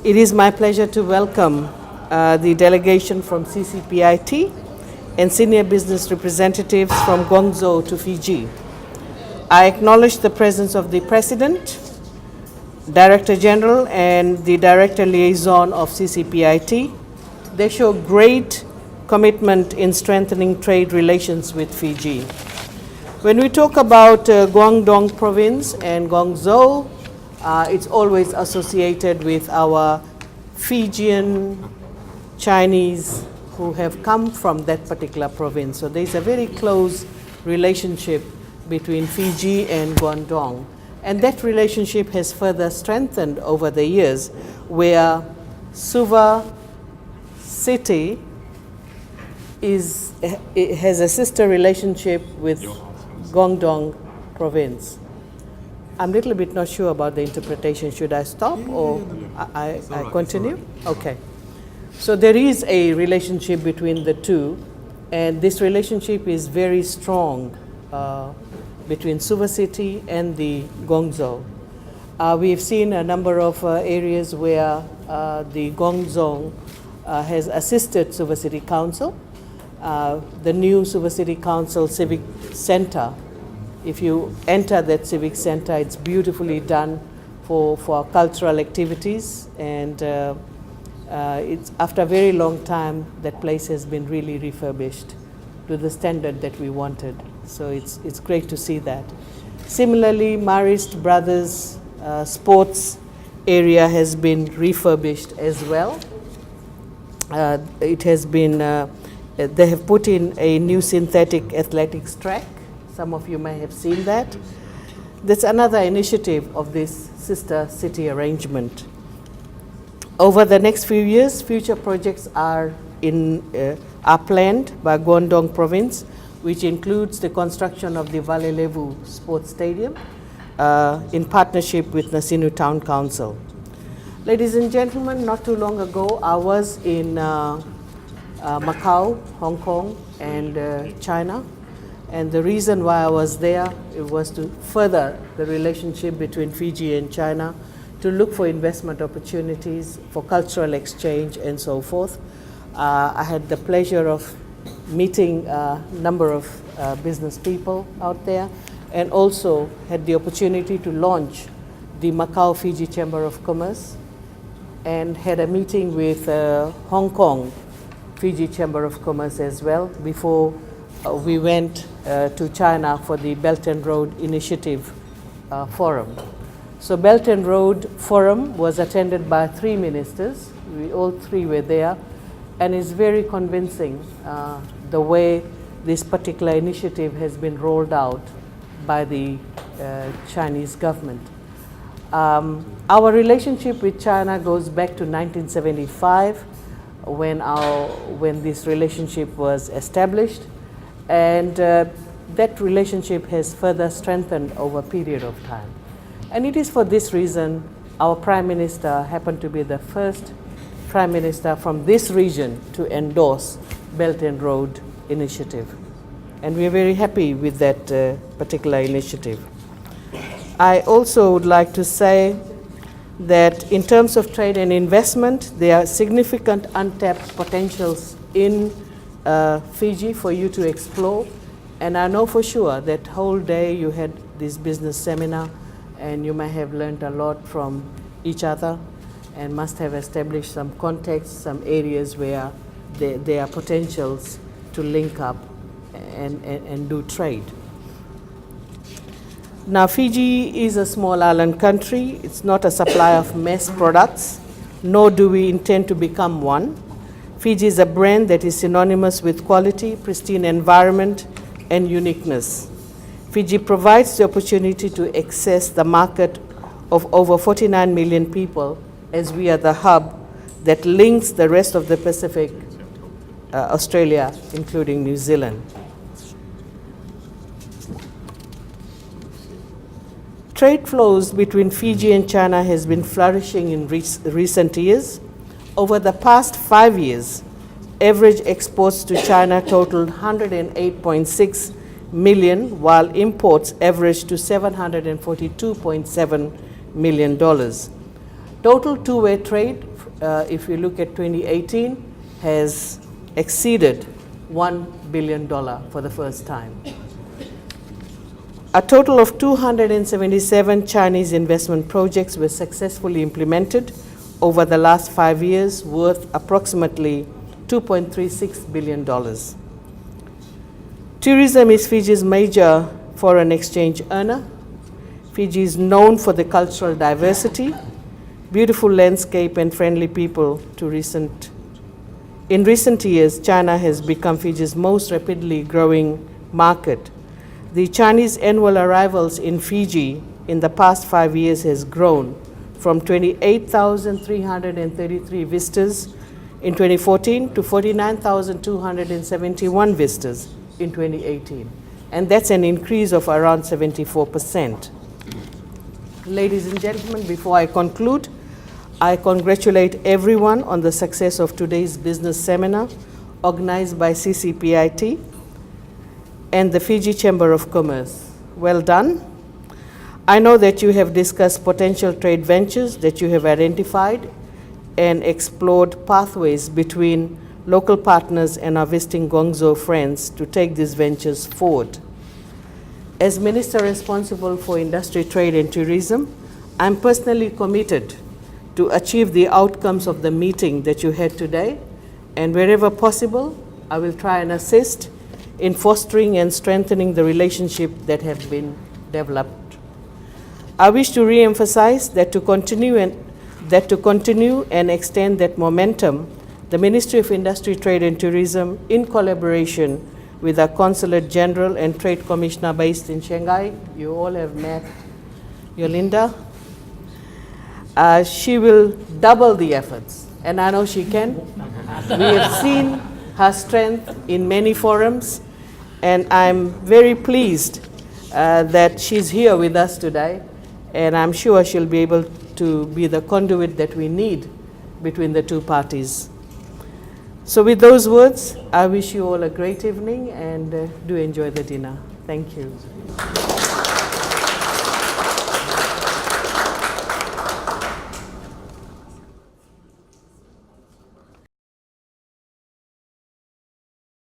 It is my pleasure to welcome the delegation from CCPIT and senior business representatives from Guangzhou to Fiji. I acknowledge the presence of the President, Director General, and the Director Liaison of CCPIT. They show great commitment in strengthening trade relations with Fiji. When we talk about Guangdong Province and Guangzhou, it's always associated with our Fijian Chinese who have come from that particular province. So there's a very close relationship between Fiji and Guangdong. And that relationship has further strengthened over the years, where Suva city has a sister relationship with Guangdong Province. I'm a little bit not sure about the interpretation. Should I stop or I continue? Okay. So there is a relationship between the two, and this relationship is very strong between Suva city and the Guangzhou. We've seen a number of areas where the Guangzhou has assisted Suva City Council. The new Suva City Council Civic Center, if you enter that Civic Center, it's beautifully done for cultural activities, and it's after a very long time that place has been really refurbished to the standard that we wanted. So it's great to see that. Similarly, Marist Brothers sports area has been refurbished as well. It has been, they have put in a new synthetic athletics track. Some of you may have seen that. That's another initiative of this sister city arrangement. Over the next few years, future projects are planned by Guandong Province, which includes the construction of the Valelevu Sports Stadium in partnership with Nasinu Town Council. Ladies and gentlemen, not too long ago, I was in Macau, Hong Kong, and China. And the reason why I was there, it was to further the relationship between Fiji and China, to look for investment opportunities, for cultural exchange, and so forth. I had the pleasure of meeting a number of business people out there, and also had the opportunity to launch the Macau Fiji Chamber of Commerce, and had a meeting with Hong Kong Fiji Chamber of Commerce as well before we went to China for the Belt and Road Initiative Forum. So Belt and Road Forum was attended by 3 ministers. We all 3 were there, and it's very convincing the way this particular initiative has been rolled out by the Chinese government. Our relationship with China goes back to 1975 when this relationship was established, and that relationship has further strengthened over a period of time. And it is for this reason our Prime Minister happened to be the first Prime Minister from this region to endorse Belt and Road Initiative. And we are very happy with that particular initiative. I also would like to say that in terms of trade and investment, there are significant untapped potentials in Fiji for you to explore. And I know for sure that whole day you had this business seminar, and you may have learned a lot from each other and must have established some context, some areas where there are potentials to link up and do trade. Now, Fiji is a small island country. It's not a supplier of mass products, nor do we intend to become one. Fiji is a brand that is synonymous with quality, pristine environment, and uniqueness. Fiji provides the opportunity to access the market of over 49 million people, as we are the hub that links the rest of the Pacific, Australia, including New Zealand. Trade flows between Fiji and China has been flourishing in recent years. Over the past 5 years, average exports to China totaled 108.6 million, while imports averaged to $742.7 million. Total two-way trade, if you look at 2018, has exceeded $1 billion for the first time. A total of 277 Chinese investment projects were successfully implemented over the last 5 years, worth approximately $2.36 billion. Tourism is Fiji's major foreign exchange earner. Fiji is known for the cultural diversity, beautiful landscape, and friendly people. In recent years, China has become Fiji's most rapidly growing market. The Chinese annual arrivals in Fiji in the past 5 years has grown from 28,333 visitors in 2014 to 49,271 visitors in 2018. And that's an increase of around 74%. Ladies and gentlemen, before I conclude, I congratulate everyone on the success of today's business seminar organized by CCPIT and the Fiji Chamber of Commerce. Well done. I know that you have discussed potential trade ventures that you have identified and explored pathways between local partners and our visiting Guangzhou friends to take these ventures forward. As Minister responsible for industry, trade, and tourism, I'm personally committed to achieve the outcomes of the meeting that you had today, and wherever possible, I will try and assist in fostering and strengthening the relationship that have been developed. I wish to re-emphasize that to continue and extend that momentum, the Ministry of Industry, Trade and Tourism, in collaboration with our Consulate General and Trade Commissioner based in Shanghai, you all have met Yolinda, she will double the efforts, and I know she can. We have seen her strength in many forums, and I'm very pleased that she's here with us today, and I'm sure she'll be able to be the conduit that we need between the two parties. So with those words, I wish you all a great evening, and do enjoy the dinner. Thank you.